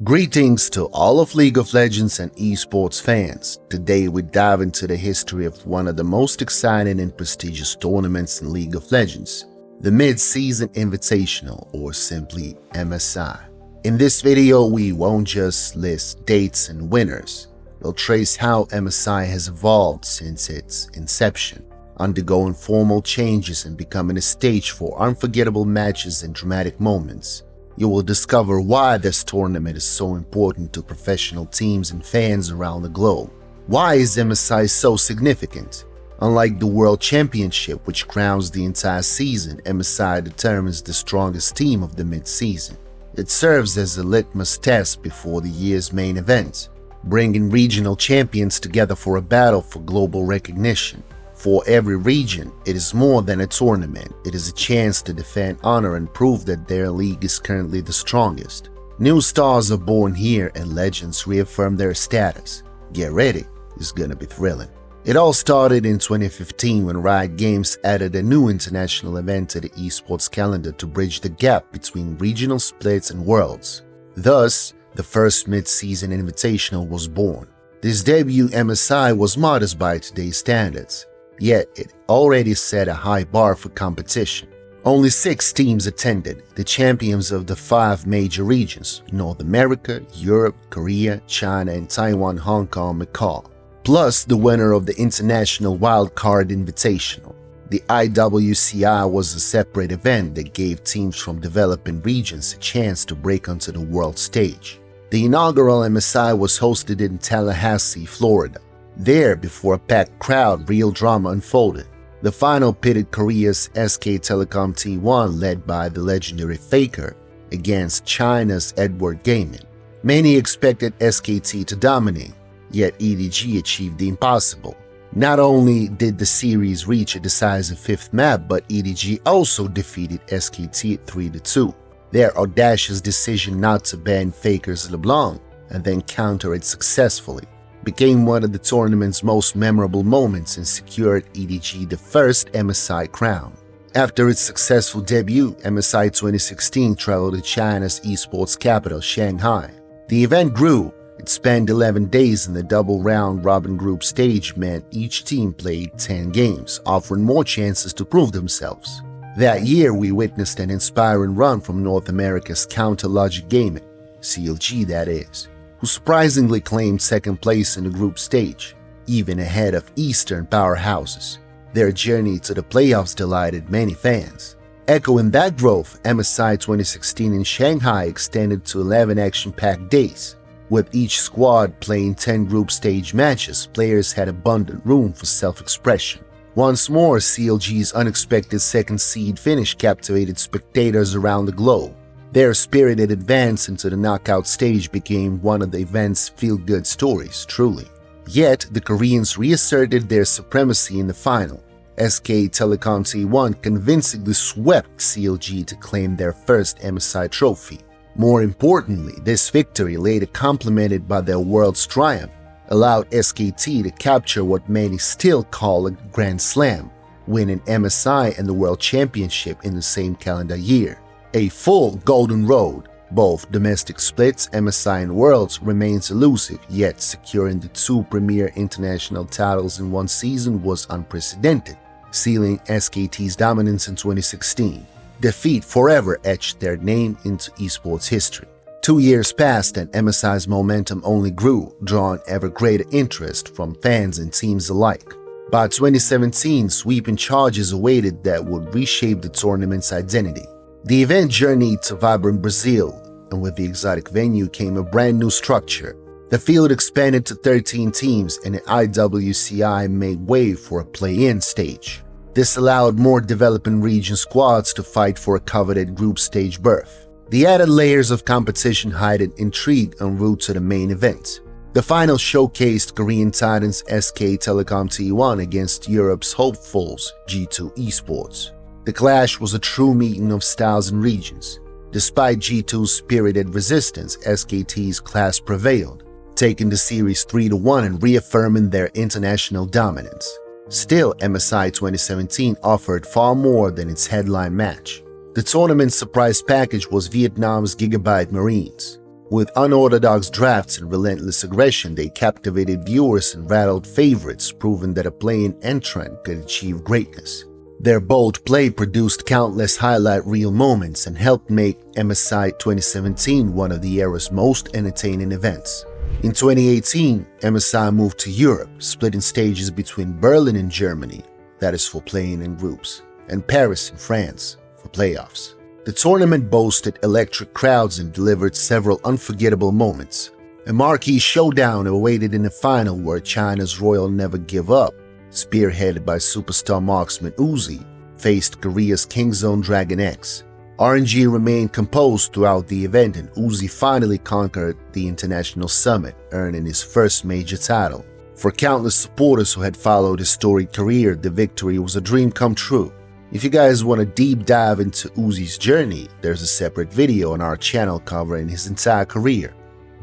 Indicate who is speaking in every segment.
Speaker 1: Greetings to all of League of Legends and esports fans. Today we dive into the history of one of the most exciting and prestigious tournaments in League of Legends, the Mid-Season Invitational, or simply MSI. In this video we won't just list dates and winners, we'll trace how MSI has evolved since its inception, undergoing formal changes and becoming a stage for unforgettable matches and dramatic moments. You will discover why this tournament is so important to professional teams and fans around the globe. Why is MSI so significant? Unlike the World Championship, which crowns the entire season, MSI determines the strongest team of the mid-season. It serves as a litmus test before the year's main event, bringing regional champions together for a battle for global recognition. For every region, it is more than a tournament. It is a chance to defend honor and prove that their league is currently the strongest. New stars are born here and legends reaffirm their status. Get ready, it's gonna be thrilling. It all started in 2015 when Riot Games added a new international event to the esports calendar to bridge the gap between regional splits and worlds. Thus, the first Mid-Season Invitational was born. This debut MSI was modest by today's standards. Yet it already set a high bar for competition. Only 6 teams attended, the champions of the 5 major regions: North America, Europe, Korea, China, and Taiwan, Hong Kong, Macau, plus the winner of the International Wildcard Invitational. The IWCI was a separate event that gave teams from developing regions a chance to break onto the world stage. The inaugural MSI was hosted in Tallahassee, Florida. There, before a packed crowd, real drama unfolded. The final pitted Korea's SKT T1, led by the legendary Faker, against China's Edward Gaming. Many expected SKT to dominate, yet EDG achieved the impossible. Not only did the series reach a decisive 5th map, but EDG also defeated SKT 3-2. Their audacious decision not to ban Faker's LeBlanc and then counter it successfully became one of the tournament's most memorable moments and secured EDG the first MSI crown. After its successful debut, MSI 2016 traveled to China's esports capital, Shanghai. The event grew. It spanned 11 days, and the double round-robin group stage meant each team played 10 games, offering more chances to prove themselves. That year, we witnessed an inspiring run from North America's Counter Logic Gaming, CLG that is, who surprisingly claimed second place in the group stage, even ahead of Eastern powerhouses. Their journey to the playoffs delighted many fans. Echoing that growth, MSI 2016 in Shanghai extended to 11 action-packed days. With each squad playing 10 group stage matches, players had abundant room for self-expression. Once more, CLG's unexpected second seed finish captivated spectators around the globe. Their spirited advance into the knockout stage became one of the event's feel-good stories, truly. Yet, the Koreans reasserted their supremacy in the final. SKT T1 convincingly swept CLG to claim their first MSI trophy. More importantly, this victory, later complemented by their world's triumph, allowed SKT to capture what many still call a Grand Slam, winning MSI and the World Championship in the same calendar year. A full golden road, both domestic splits, MSI and Worlds, remains elusive, yet securing the 2 premier international titles in one season was unprecedented, sealing SKT's dominance in 2016. Defeat forever etched their name into esports history. 2 years passed and MSI's momentum only grew, drawing ever greater interest from fans and teams alike. By 2017, sweeping charges awaited that would reshape the tournament's identity. The event journeyed to vibrant Brazil, and with the exotic venue came a brand new structure. The field expanded to 13 teams, and the IWCI made way for a play-in stage. This allowed more developing region squads to fight for a coveted group stage berth. The added layers of competition heightened intrigue en route to the main event. The final showcased Korean Titans SKT T1 against Europe's hopefuls G2 Esports. The clash was a true meeting of styles and regions. Despite G2's spirited resistance, SKT's class prevailed, taking the series 3-1 and reaffirming their international dominance. Still, MSI 2017 offered far more than its headline match. The tournament's surprise package was Vietnam's Gigabyte Marines. With unorthodox drafts and relentless aggression, they captivated viewers and rattled favorites, proving that a playing entrant could achieve greatness. Their bold play produced countless highlight reel moments and helped make MSI 2017 one of the era's most entertaining events. In 2018, MSI moved to Europe, splitting stages between Berlin in Germany, that is for playing in groups, and Paris in France for playoffs. The tournament boasted electric crowds and delivered several unforgettable moments. A marquee showdown awaited in the final where China's Royal Never Give Up, spearheaded by superstar marksman Uzi, faced Korea's Kingzone Dragon X. RNG remained composed throughout the event and Uzi finally conquered the international summit, earning his first major title. For countless supporters who had followed his storied career, the victory was a dream come true. If you guys want to deep dive into Uzi's journey, there's a separate video on our channel covering his entire career.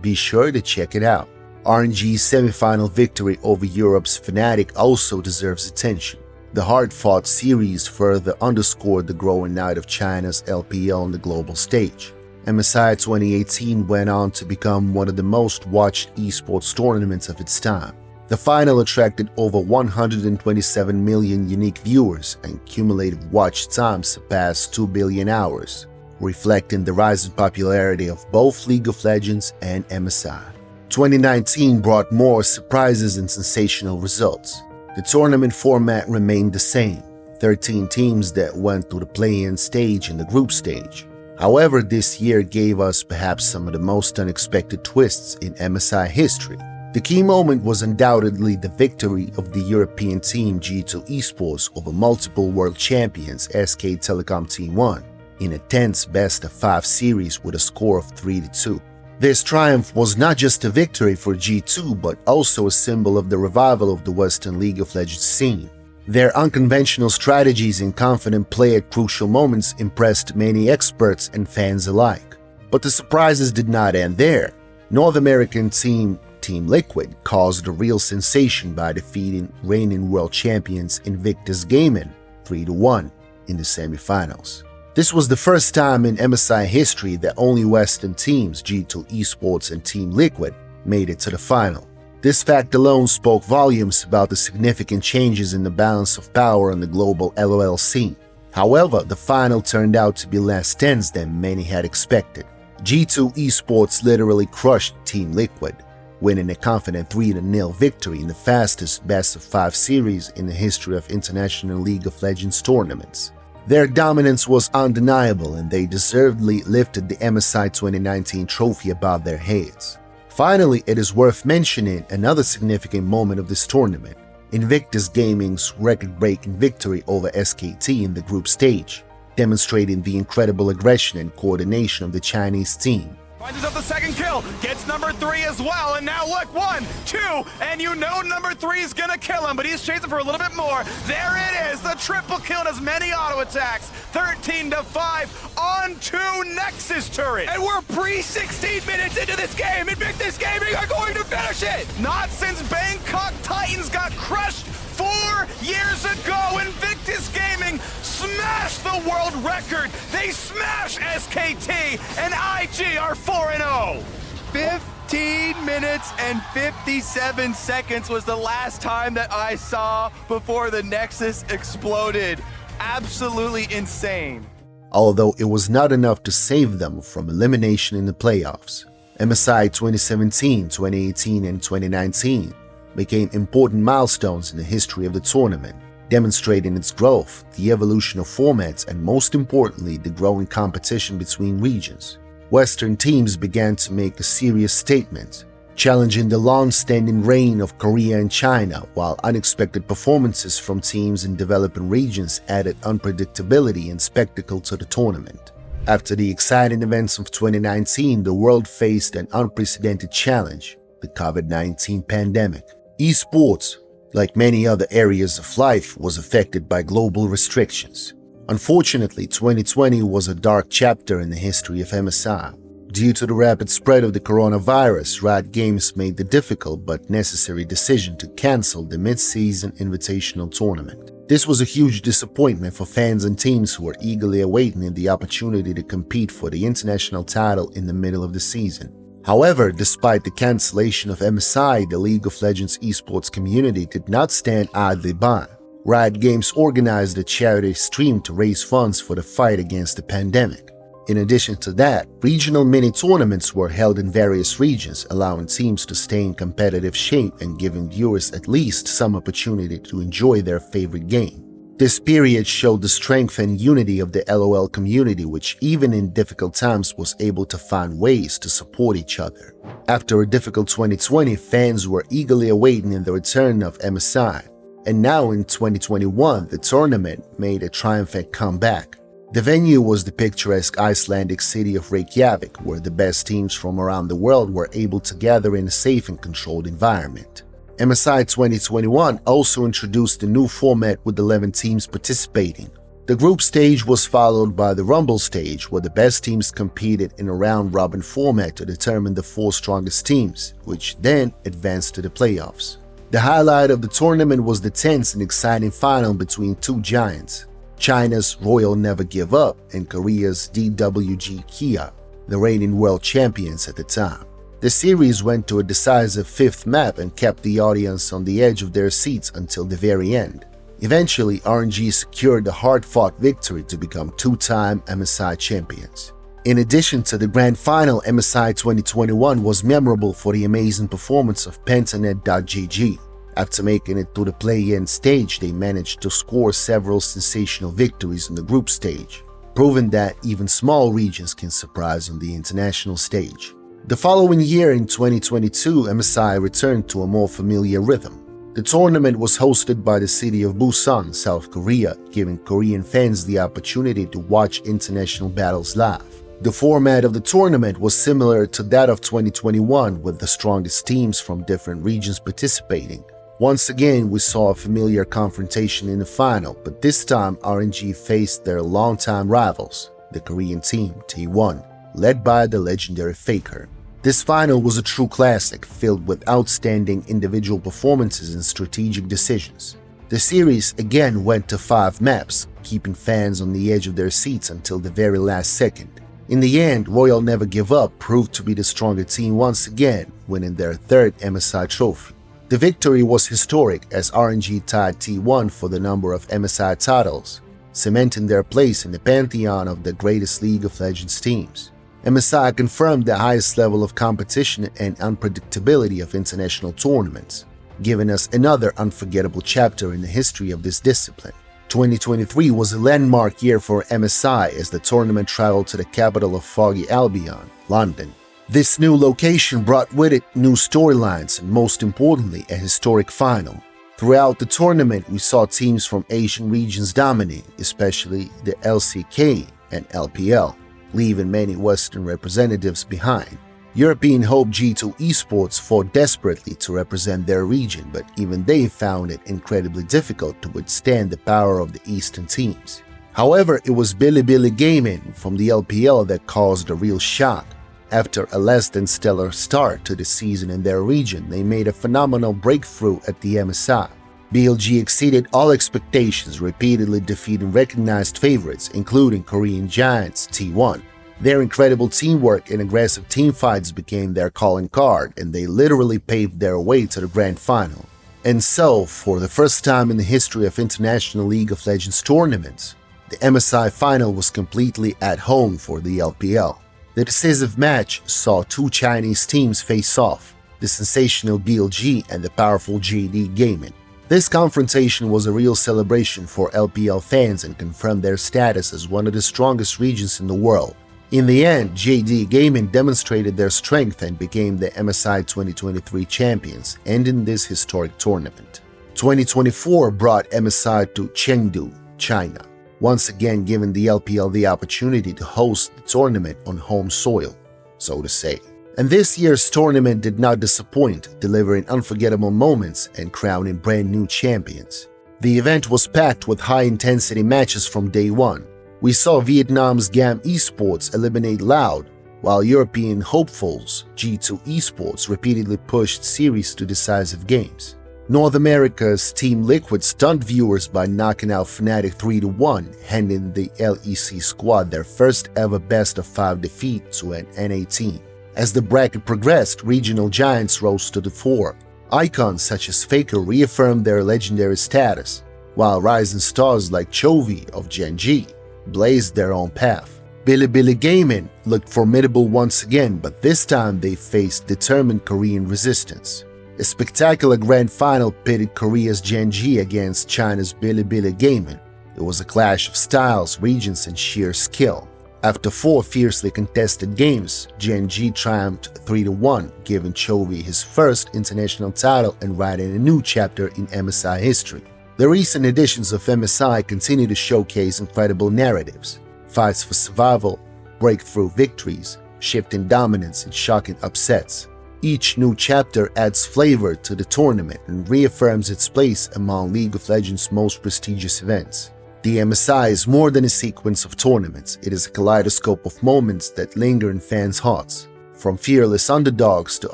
Speaker 1: Be sure to check it out. RNG's semi-final victory over Europe's Fnatic also deserves attention. The hard-fought series further underscored the growing night of China's LPL on the global stage. MSI 2018 went on to become one of the most watched esports tournaments of its time. The final attracted over 127 million unique viewers and cumulative watch time surpassed 2 billion hours, reflecting the rising popularity of both League of Legends and MSI. 2019 brought more surprises and sensational results. The tournament format remained the same, 13 teams that went through the play-in stage and the group stage. However, this year gave us perhaps some of the most unexpected twists in MSI history. The key moment was undoubtedly the victory of the European team G2 Esports over multiple world champions SKT T1 in a tense best-of-5 series with a score of 3-2. This triumph was not just a victory for G2 but also a symbol of the revival of the Western League of Legends scene. Their unconventional strategies and confident play at crucial moments impressed many experts and fans alike. But the surprises did not end there. North American Team Liquid caused a real sensation by defeating reigning world champions Invictus Gaming 3-1 in the semifinals. This was the first time in MSI history that only Western teams, G2 Esports and Team Liquid, made it to the final. This fact alone spoke volumes about the significant changes in the balance of power on the global LoL scene. However, the final turned out to be less tense than many had expected. G2 Esports literally crushed Team Liquid, winning a confident 3-0 victory in the fastest best-of-5 series in the history of international League of Legends tournaments. Their dominance was undeniable and they deservedly lifted the MSI 2019 trophy above their heads. Finally, it is worth mentioning another significant moment of this tournament, Invictus Gaming's record-breaking victory over SKT in the group stage, demonstrating the incredible aggression and coordination of the Chinese team.
Speaker 2: Finds himself the second kill, gets number 3 as well, and now look, 1, 2, and you know number 3 is gonna kill him, but he's chasing for a little bit more. There it is, the triple kill and as many auto attacks, 13-5 on 2 Nexus turret.
Speaker 3: And we're pre-16 minutes into this game, Invictus Gaming are going to finish it!
Speaker 2: Not since Bangkok Titans got crushed 4 years ago, Invictus Gaming smashed the world record. They smashed SKT, and IG are 4-0.
Speaker 3: 15 minutes and 57 seconds was the last time that I saw before the Nexus exploded. Absolutely insane.
Speaker 1: Although it was not enough to save them from elimination in the playoffs, MSI 2017, 2018, and 2019 became important milestones in the history of the tournament, demonstrating its growth, the evolution of formats, and most importantly, the growing competition between regions. Western teams began to make a serious statement, challenging the long-standing reign of Korea and China, while unexpected performances from teams in developing regions added unpredictability and spectacle to the tournament. After the exciting events of 2019, the world faced an unprecedented challenge, the COVID-19 pandemic. Esports, like many other areas of life, was affected by global restrictions. Unfortunately, 2020 was a dark chapter in the history of MSI. Due to the rapid spread of the coronavirus, Riot Games made the difficult but necessary decision to cancel the Mid-Season Invitational tournament. This was a huge disappointment for fans and teams who were eagerly awaiting the opportunity to compete for the international title in the middle of the season. However, despite the cancellation of MSI, the League of Legends esports community did not stand idly by. Riot Games organized a charity stream to raise funds for the fight against the pandemic. In addition to that, regional mini-tournaments were held in various regions, allowing teams to stay in competitive shape and giving viewers at least some opportunity to enjoy their favorite game. This period showed the strength and unity of the LoL community, which even in difficult times was able to find ways to support each other. After a difficult 2020, fans were eagerly awaiting the return of MSI, and now in 2021, the tournament made a triumphant comeback. The venue was the picturesque Icelandic city of Reykjavik, where the best teams from around the world were able to gather in a safe and controlled environment. MSI 2021 also introduced a new format with 11 teams participating. The group stage was followed by the Rumble stage, where the best teams competed in a round-robin format to determine the 4 strongest teams, which then advanced to the playoffs. The highlight of the tournament was the tense and exciting final between 2 giants, China's Royal Never Give Up and Korea's IWCI, the reigning world champions at the time. The series went to a decisive 5th map and kept the audience on the edge of their seats until the very end. Eventually, RNG secured the hard-fought victory to become 2-time MSI champions. In addition to the grand final, MSI 2021 was memorable for the amazing performance of Pentanet.gg. After making it to the play-in stage, they managed to score several sensational victories in the group stage, proving that even small regions can surprise on the international stage. The following year, in 2022, MSI returned to a more familiar rhythm. The tournament was hosted by the city of Busan, South Korea, giving Korean fans the opportunity to watch international battles live. The format of the tournament was similar to that of 2021, with the strongest teams from different regions participating. Once again, we saw a familiar confrontation in the final, but this time RNG faced their longtime rivals, the Korean team T1, led by the legendary Faker. This final was a true classic, filled with outstanding individual performances and strategic decisions. The series again went to 5 maps, keeping fans on the edge of their seats until the very last second. In the end, Royal Never Give Up proved to be the stronger team once again, winning their 3rd MSI trophy. The victory was historic as RNG tied T1 for the number of MSI titles, cementing their place in the pantheon of the greatest League of Legends teams. MSI confirmed the highest level of competition and unpredictability of international tournaments, giving us another unforgettable chapter in the history of this discipline. 2023 was a landmark year for MSI as the tournament traveled to the capital of Foggy Albion, London. This new location brought with it new storylines and, most importantly, a historic final. Throughout the tournament, we saw teams from Asian regions dominate, especially the LCK and LPL, leaving many Western representatives behind. European hope G2 Esports fought desperately to represent their region, but even they found it incredibly difficult to withstand the power of the Eastern teams. However, it was Bilibili Gaming from the LPL that caused a real shock. After a less than stellar start to the season in their region, they made a phenomenal breakthrough at the MSI. BLG exceeded all expectations, repeatedly defeating recognized favorites, including Korean giants T1. Their incredible teamwork and aggressive teamfights became their calling card, and they literally paved their way to the grand final. And so, for the first time in the history of International League of Legends tournaments, the MSI final was completely at home for the LPL. The decisive match saw 2 Chinese teams face off, the sensational BLG and the powerful JD Gaming. This confrontation was a real celebration for LPL fans and confirmed their status as one of the strongest regions in the world. In the end, JD Gaming demonstrated their strength and became the MSI 2023 champions, ending this historic tournament. 2024 brought MSI to Chengdu, China, once again giving the LPL the opportunity to host the tournament on home soil, so to say. And this year's tournament did not disappoint, delivering unforgettable moments and crowning brand new champions. The event was packed with high-intensity matches from day one. We saw Vietnam's GAM Esports eliminate Loud, while European hopefuls G2 Esports repeatedly pushed series to decisive games. North America's Team Liquid stunned viewers by knocking out Fnatic 3-1, handing the LEC squad their first ever best-of-5 defeat to an NA team. As the bracket progressed, regional giants rose to the fore. Icons such as Faker reaffirmed their legendary status, while rising stars like Chovy of Gen G blazed their own path. Bilibili Gaming looked formidable once again, but this time they faced determined Korean resistance. A spectacular grand final pitted Korea's Gen G against China's Bilibili Gaming. It was a clash of styles, regions, and sheer skill. After 4 fiercely contested games, Gen G triumphed 3-1, giving Chovy his first international title and writing a new chapter in MSI history. The recent editions of MSI continue to showcase incredible narratives, fights for survival, breakthrough victories, shifting dominance, and shocking upsets. Each new chapter adds flavor to the tournament and reaffirms its place among League of Legends' most prestigious events. The MSI is more than a sequence of tournaments, it is a kaleidoscope of moments that linger in fans' hearts. From fearless underdogs to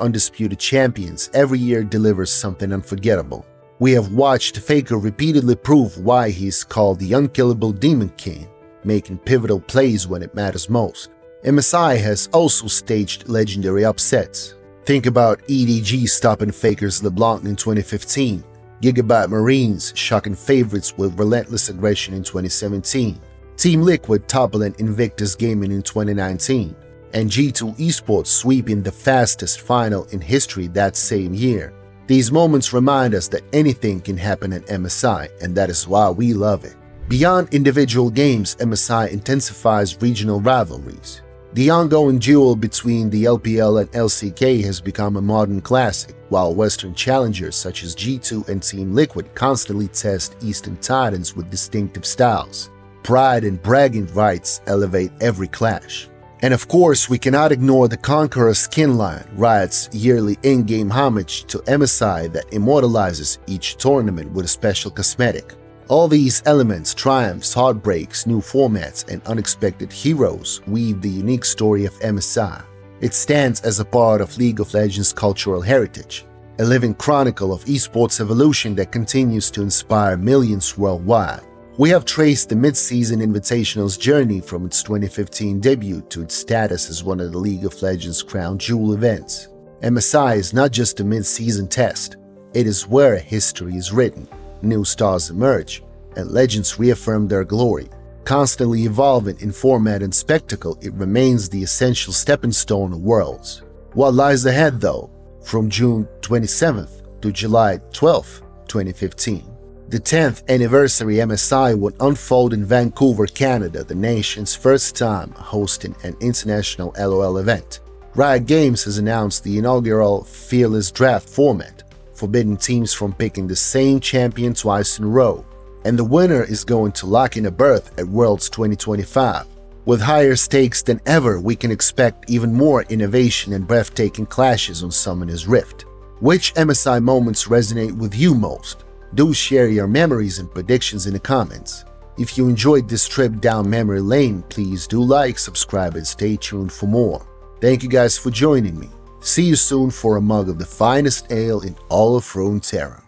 Speaker 1: undisputed champions, every year delivers something unforgettable. We have watched Faker repeatedly prove why he is called the unkillable Demon King, making pivotal plays when it matters most. MSI has also staged legendary upsets. Think about EDG stopping Faker's LeBlanc in 2015, Gigabyte Marines shocking favorites with relentless aggression in 2017, Team Liquid toppling Invictus Gaming in 2019, and G2 Esports sweeping the fastest final in history that same year. These moments remind us that anything can happen at MSI, and that is why we love it. Beyond individual games, MSI intensifies regional rivalries. The ongoing duel between the LPL and LCK has become a modern classic, while Western challengers such as G2 and Team Liquid constantly test Eastern Titans with distinctive styles. Pride and bragging rights elevate every clash. And of course, we cannot ignore the Conqueror skin line, Riot's yearly in-game homage to MSI that immortalizes each tournament with a special cosmetic. All these elements, triumphs, heartbreaks, new formats, and unexpected heroes weave the unique story of MSI. It stands as a part of League of Legends' cultural heritage, a living chronicle of esports evolution that continues to inspire millions worldwide. We have traced the Mid-Season Invitational's journey from its 2015 debut to its status as one of the League of Legends' crown jewel events. MSI is not just a mid-season test, it is where history is written. New stars emerge, and legends reaffirm their glory. Constantly evolving in format and spectacle, it remains the essential stepping stone of worlds. What lies ahead though? From June 27th to July 12th, 2015. The 10th anniversary MSI will unfold in Vancouver, Canada, the nation's first time hosting an international LoL event. Riot Games has announced the inaugural Fearless Draft format, forbidding teams from picking the same champion twice in a row, and the winner is going to lock in a berth at Worlds 2025. With higher stakes than ever, we can expect even more innovation and breathtaking clashes on Summoner's Rift. Which MSI moments resonate with you most? Do share your memories and predictions in the comments. If you enjoyed this trip down memory lane, please do like, subscribe, and stay tuned for more. Thank you guys for joining me. See you soon for a mug of the finest ale in all of Runeterra.